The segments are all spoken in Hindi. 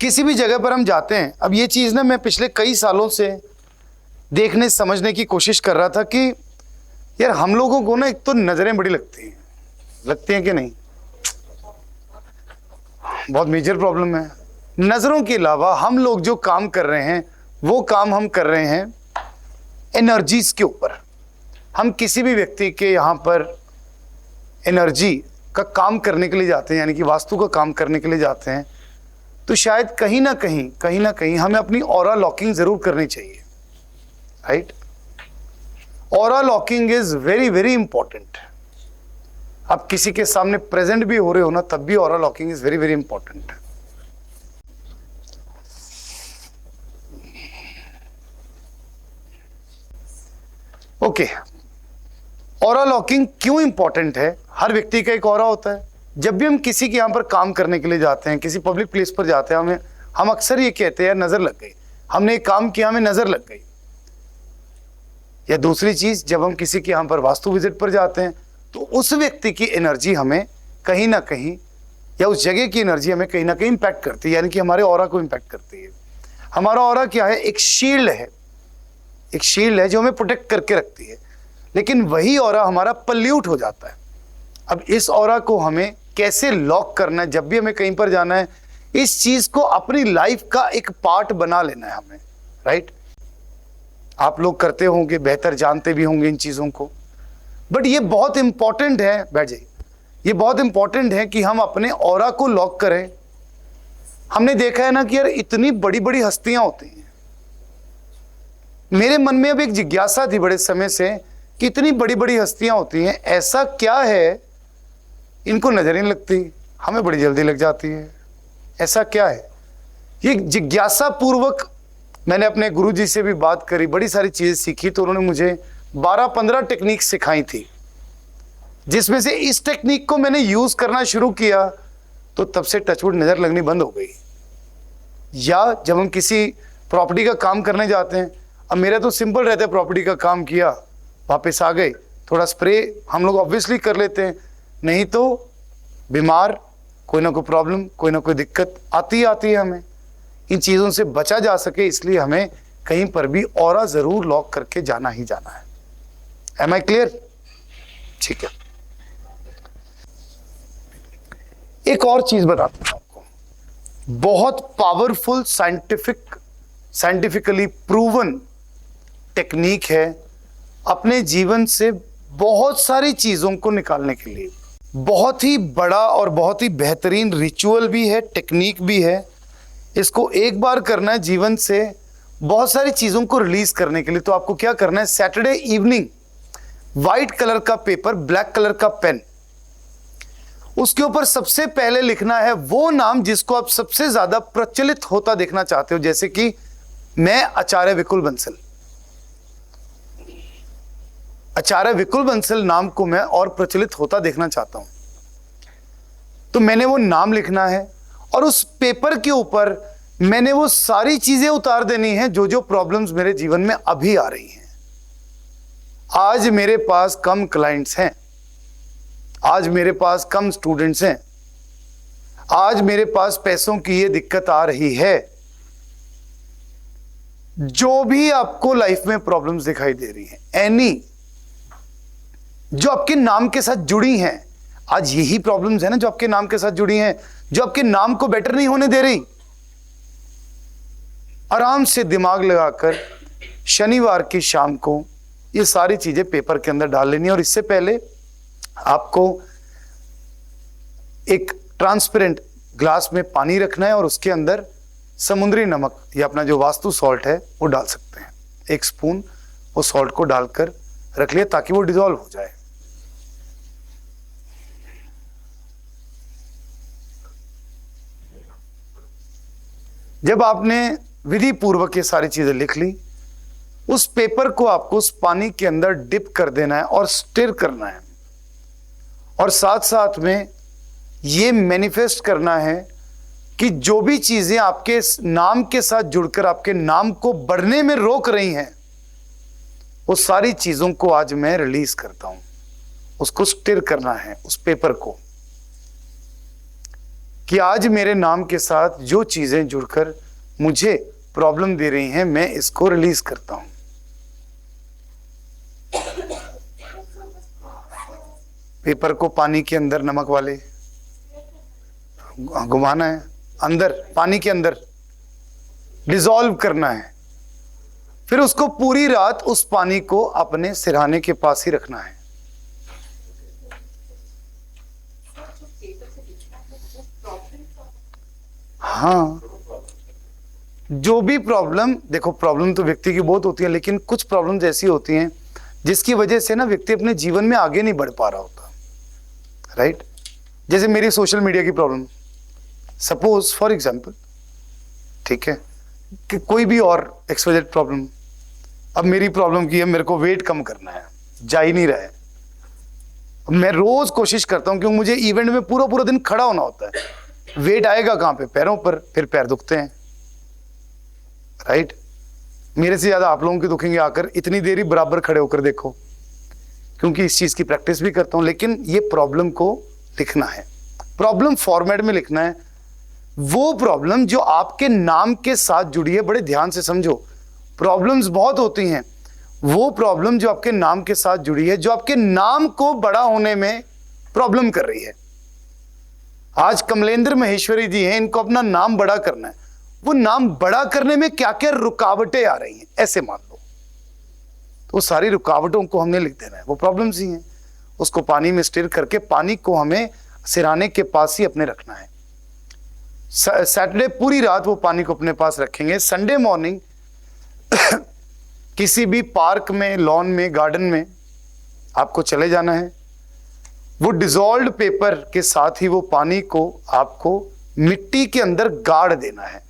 किसी भी जगह पर हम जाते हैं, अब ये चीज़ ना मैं पिछले कई सालों से देखने समझने की कोशिश कर रहा था कि यार हम लोगों को ना एक तो नज़रें बड़ी लगती हैं कि नहीं, बहुत मेजर प्रॉब्लम है। नज़रों के अलावा हम लोग जो काम कर रहे हैं वो काम हम कर रहे हैं एनर्जीज के ऊपर। हम किसी भी व्यक्ति के यहाँ पर एनर्जी का काम करने के लिए जाते हैं, यानी कि वास्तु का काम करने के लिए जाते हैं, तो शायद कहीं ना कहीं हमें अपनी ऑरा लॉकिंग जरूर करनी चाहिए, right. Aura locking is very very important. आप किसी के सामने प्रेजेंट भी हो रहे हो ना, तब भी aura locking is very very important. Okay, aura locking क्यों इंपॉर्टेंट है? हर व्यक्ति का एक ऑरा होता है। जब भी हम किसी के यहां पर काम करने के लिए जाते हैं, किसी पब्लिक प्लेस पर जाते हैं, हम अक्सर ये कहते हैं यार नजर लग गई, हमने एक काम किया, हमें नजर लग गई। या दूसरी चीज, जब हम किसी के यहां पर वास्तु विजिट पर जाते हैं तो उस व्यक्ति की एनर्जी हमें कहीं ना कहीं, या उस जगह की एनर्जी हमें कहीं ना कहीं इंपैक्ट करती है, यानी कि हमारे ऑरा को इंपैक्ट करती है। हमारा ऑरा क्या है? एक शील्ड है, एक शील्ड है जो हमें प्रोटेक्ट करके रखती है। लेकिन वही ऑरा हमारा पल्यूट हो जाता है। अब इस ऑरा को हमें कैसे लॉक करना है? जब भी हमें कहीं पर जाना है, इस चीज को अपनी लाइफ का एक पार्ट बना लेना है हमें, राइट। आप लोग करते होंगे, बेहतर जानते भी होंगे इन चीजों को, बट ये बहुत इंपॉर्टेंट है, बैठ जाइए, ये बहुत इंपॉर्टेंट है कि हम अपने ऑरा को लॉक करें। हमने देखा है ना कि यार इतनी बड़ी बड़ी हस्तियां होती हैं। मेरे मन में अब एक जिज्ञासा थी बड़े समय से कि इतनी बड़ी बड़ी हस्तियां होती हैं, ऐसा क्या है इनको नजर नहीं लगती, हमें बड़ी जल्दी लग जाती है, ऐसा क्या है? ये जिज्ञासा पूर्वक मैंने अपने गुरुजी से भी बात करी, बड़ी सारी चीजें सीखी, तो उन्होंने मुझे 12-15 टेक्निक सिखाई थी, जिसमें से इस टेक्निक को मैंने यूज करना शुरू किया तो तब से टचवुड नजर लगनी बंद हो गई। या जब हम किसी प्रॉपर्टी का काम करने जाते हैं, अब मेरा तो सिंपल रहता है, प्रॉपर्टी का काम किया, वापस आ गए, थोड़ा स्प्रे हम लोग ऑब्वियसली कर लेते हैं, नहीं तो बीमार, कोई ना कोई प्रॉब्लम, कोई ना कोई दिक्कत आती है हमें। इन चीज़ों से बचा जा सके इसलिए हमें कहीं पर भी ऑरा जरूर लॉक करके जाना ही जाना है। Am I clear? ठीक है। एक और चीज बताता हूं आपको, बहुत पावरफुल साइंटिफिकली प्रूवन टेक्निक है अपने जीवन से बहुत सारी चीजों को निकालने के लिए। बहुत ही बड़ा और बहुत ही बेहतरीन रिचुअल भी है, टेक्निक भी है। इसको एक बार करना है जीवन से बहुत सारी चीजों को रिलीज करने के लिए। तो आपको क्या करना है? सैटरडे इवनिंग व्हाइट कलर का पेपर, ब्लैक कलर का पेन, उसके ऊपर सबसे पहले लिखना है वो नाम जिसको आप सबसे ज्यादा प्रचलित होता देखना चाहते हो। जैसे कि मैं आचार्य विकुल बंसल, आचार्य विकुल बंसल नाम को मैं और प्रचलित होता देखना चाहता हूं, तो मैंने वो नाम लिखना है और उस पेपर के ऊपर मैंने वो सारी चीजें उतार देनी है जो जो प्रॉब्लम्स मेरे जीवन में अभी आ रही हैं। आज मेरे पास कम क्लाइंट्स हैं, आज मेरे पास कम स्टूडेंट्स हैं, आज मेरे पास पैसों की ये दिक्कत आ रही है। जो भी आपको लाइफ में प्रॉब्लम्स दिखाई दे रही हैं, एनी जो आपके नाम के साथ जुड़ी हैं, आज यही प्रॉब्लम्स है ना जो आपके नाम के साथ जुड़ी हैं, जो आपके नाम को बेटर नहीं होने दे रही। आराम से दिमाग लगाकर शनिवार की शाम को ये सारी चीजें पेपर के अंदर डाल लेनी है। और इससे पहले आपको एक ट्रांसपेरेंट ग्लास में पानी रखना है और उसके अंदर समुद्री नमक या अपना जो वास्तु सॉल्ट है वो डाल सकते हैं। 1 स्पून वो सॉल्ट को डालकर रख लिया ताकि वो डिसॉल्व हो जाए। जब आपने विधि पूर्वक ये सारी चीजें लिख ली, उस पेपर को आपको उस पानी के अंदर डिप कर देना है और स्टिर करना है, और साथ साथ में ये मैनिफेस्ट करना है कि जो भी चीजें आपके नाम के साथ जुड़कर आपके नाम को बढ़ने में रोक रही हैं, वो सारी चीजों को आज मैं रिलीज करता हूं। उसको स्टिर करना है उस पेपर को। कि आज मेरे नाम के साथ जो चीजें जुड़कर मुझे प्रॉब्लम दे रही हैं, मैं इसको रिलीज करता हूं। पेपर को पानी के अंदर नमक वाले घुमाना है, अंदर पानी के अंदर डिसॉल्व करना है, फिर उसको पूरी रात उस पानी को अपने सिरहाने के पास ही रखना है। हाँ, जो भी प्रॉब्लम, देखो प्रॉब्लम तो व्यक्ति की बहुत होती है, लेकिन कुछ प्रॉब्लम्स ऐसी होती हैं जिसकी वजह से ना व्यक्ति अपने जीवन में आगे नहीं बढ़ पा रहा होता, राइट? जैसे मेरी सोशल मीडिया की प्रॉब्लम, सपोज फॉर एग्जांपल, ठीक है, कि कोई भी और एक्सवाइजेड प्रॉब्लम। अब मेरी प्रॉब्लम की है, मेरे को वेट कम करना है, जा ही नहीं रहा है। मैं रोज कोशिश करता हूं क्योंकि मुझे इवेंट में पूरा पूरा दिन खड़ा होना होता है, वेट आएगा कहां पे? पैरों पर, फिर पैर दुखते हैं, राइट? मेरे से ज्यादा आप लोगों के दुखेंगे आकर, इतनी देर ही बराबर खड़े होकर देखो, क्योंकि इस चीज की प्रैक्टिस भी करता हूं। लेकिन ये प्रॉब्लम को लिखना है, प्रॉब्लम फॉर्मेट में लिखना है। वो प्रॉब्लम जो आपके नाम के साथ जुड़ी है, बड़े ध्यान से समझो, प्रॉब्लम्स बहुत होती हैं, वो प्रॉब्लम जो आपके नाम के साथ जुड़ी है, जो आपके नाम को बड़ा होने में प्रॉब्लम कर रही है। आज कमलेंद्र महेश्वरी जी हैं, इनको अपना नाम बड़ा करना है, वो नाम बड़ा करने में क्या क्या रुकावटें आ रही हैं, ऐसे मान लो, तो सारी रुकावटों को हमने लिख देना है, वो प्रॉब्लम्स ही हैं। उसको पानी में स्टिर करके पानी को हमें सिरहाने के पास ही अपने रखना है। सैटरडे पूरी रात वो पानी को अपने पास रखेंगे। संडे मॉर्निंग किसी भी पार्क में, लॉन में, गार्डन में आपको चले जाना है। वो डिसॉल्व्ड पेपर के साथ ही वो पानी को आपको मिट्टी के अंदर गाड़ देना है।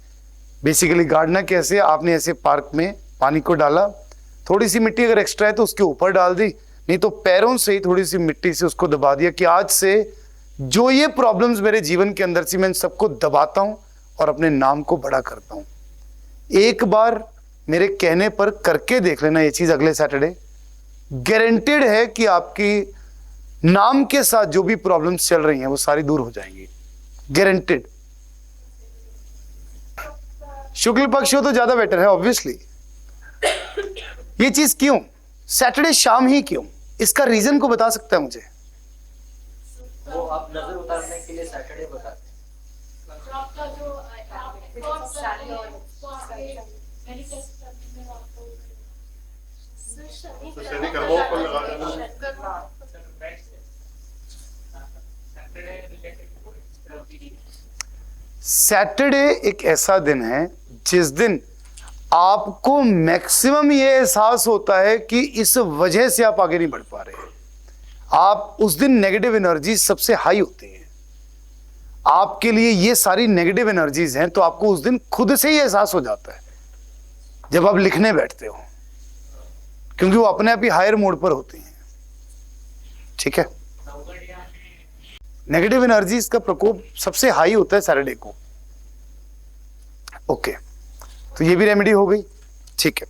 बेसिकली गाड़ना कैसे? आपने ऐसे पार्क में पानी को डाला, थोड़ी सी मिट्टी अगर एक्स्ट्रा है तो उसके ऊपर डाल दी, नहीं तो पैरों से ही थोड़ी सी मिट्टी से उसको दबा दिया कि आज से जो ये प्रॉब्लम्स मेरे जीवन के अंदर से, मैं इन सबको दबाता हूं और अपने नाम को बड़ा करता हूं। एक बार मेरे कहने पर करके देख लेना ये चीज अगले सैटरडे, गारंटेड है कि आपकी नाम के साथ जो भी प्रॉब्लम्स चल रही हैं वो सारी दूर हो जाएंगी, गारंटेड। शुक्ल पक्ष हो तो ज्यादा बेटर है ऑब्वियसली। ये चीज क्यों सैटरडे शाम ही क्यों? इसका रीजन को बता सकता है मुझे? वो आप नजर उतारने के लिए सैटरडे बताते हैं। आपका जो सैटरडे एक ऐसा दिन है जिस दिन आपको मैक्सिमम ये एहसास होता है कि इस वजह से आप आगे नहीं बढ़ पा रहे। आप उस दिन नेगेटिव एनर्जी सबसे हाई होती है आपके लिए, ये सारी नेगेटिव एनर्जीज हैं, तो आपको उस दिन खुद से ही एहसास हो जाता है जब आप लिखने बैठते हो, क्योंकि वो अपने आप ही हायर मोड पर होती हैं। ठीक है, नेगेटिव एनर्जीज का प्रकोप सबसे हाई होता है सैटरडे को। ओके, तो ये भी रेमेडी हो गई। ठीक है,